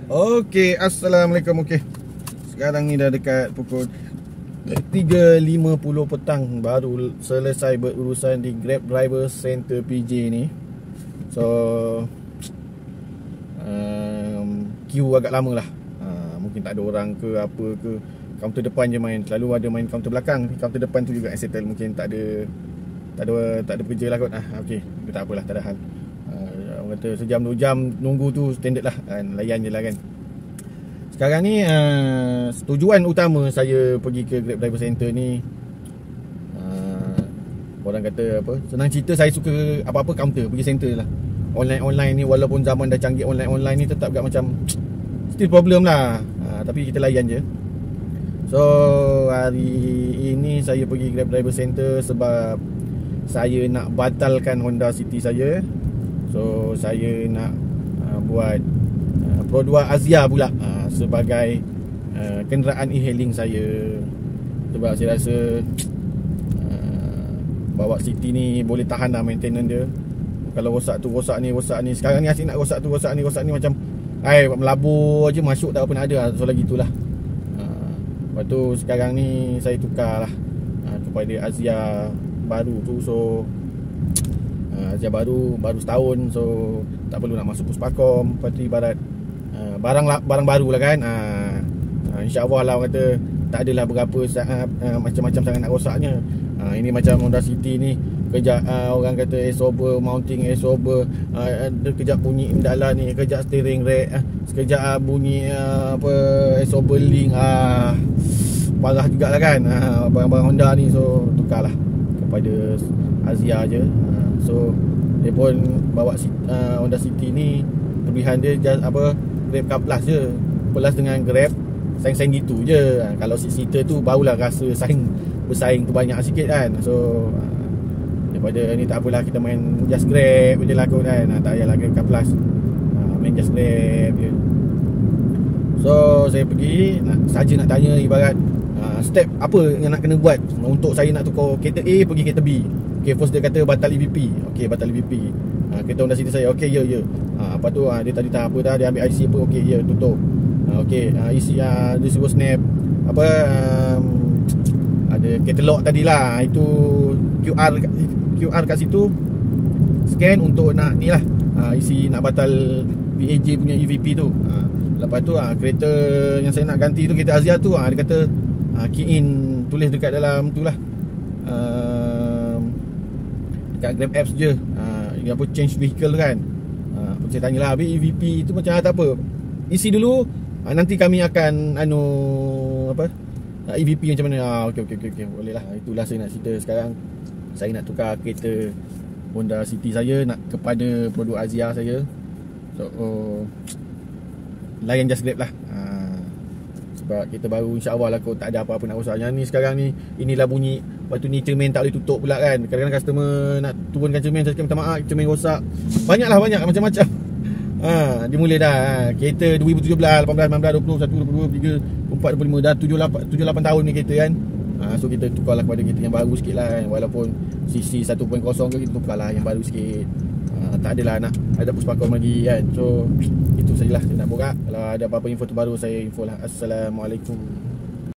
Okey, Assalamualaikum. Okey, sekarang ni dah dekat pukul 3.50 petang. Baru selesai berurusan di Grab Driver Center PJ ni. So queue agak lama lah. Mungkin tak ada orang ke apa ke. Kaunter depan je main. Selalu ada main kaunter belakang. Kaunter depan tu juga settle. Mungkin tak ada pekerja lah kot. Okey, tak apalah, tak ada hal. Orang kata sejam 2 jam nunggu tu standard lah kan. Layan je lah kan. Sekarang ni tujuan utama saya pergi ke Grab Driver Center ni, orang kata apa, senang cerita, saya suka apa-apa counter, pergi center lah. Online ni, walaupun zaman dah canggih, online ni tetap agak macam still problem lah. Tapi kita layan je. So hari ini saya pergi Grab Driver Center sebab saya nak batalkan Honda City saya. So saya nak buat Pro 2 Azia pula sebagai kenderaan e-hailing saya. Sebab saya rasa bawa City ni boleh tahan lah maintenance dia. Kalau rosak tu, rosak ni. Sekarang ni asyik nak rosak tu, rosak ni macam melabur je, masuk tak apa nak ada. So lagi itulah. Lepas tu sekarang ni saya tukar lah kepada Azia baru tu. So Azia baru setahun. So tak perlu nak masuk Puspakom. Lepas tu ibarat barang baru lah kan. InsyaAllah lah, orang kata tak adalah berapa macam-macam sangat nak rosaknya. Ini macam Honda City ni, kejap orang kata S-over, mounting S-over, kejap bunyi indala ni, kejap steering rack, sekejap bunyi S-over link. Parah jugalah kan barang-barang Honda ni. So tukarlah kepada Azia je. So dia pun bawa Honda City ni, kelebihan dia just Grab Car Plus je. Plus dengan Grab saing-saing gitu je. Kalau seater tu barulah rasa bersaing tu banyak sikit kan. So daripada ni tak apalah, kita main just Grab je lah kot kan. Tak payahlah Grab Car Plus, main just Grab je. So saya pergi nak tanya ibarat step apa yang nak kena buat untuk saya nak tukar kereta A pergi kereta B. Okay, first dia kata batal EVP. Okay, batal EVP. Kereta Honda City saya, okay, ya. Lepas tu dia tadi tak apa dah, dia ambil IC apa, okay, ya, tutup. Okay, isi dia suruh snap ada katalog tadi lah. Itu QR kat situ, scan untuk nak ni lah, isi nak batal VAJ punya EVP tu. Lepas tu kereta yang saya nak ganti tu, kereta Azia tu, dia kata key in, tulis dekat dalam tu lah, dekat Grab Apps je, apa change vehicle kan. Saya tanyalah, habis EVP tu macam tak apa, isi dulu, nanti kami akan EVP macam mana. Okey, boleh lah. Itulah saya nak cerita sekarang. Saya nak tukar kereta Honda City saya nak kepada produk Azia saya. So layan just Grab lah. Sebab kita baru, insyaAllah lah kot, tak ada apa-apa nak rosak. Yang ni sekarang ni, inilah bunyi. Lepas tu ni cermin tak boleh tutup pula kan. Kadang-kadang customer nak turunkan cermin, saya minta maaf, cermin rosak. Banyak macam-macam. Dia mula dah. Kereta 2017, 18, 19, 20, 21, 22, 23, 24, 25, dah 7-8 tahun ni kereta kan. So kita tukarlah kepada kereta yang baru sikit lah kan. Walaupun CC 1.0 ke, kita tukarlah yang baru sikit. Tak adalah nak ada Puspakom lagi kan. So itu sajalah saya nak borak. Kalau ada apa-apa info terbaru, saya info lah. Assalamualaikum.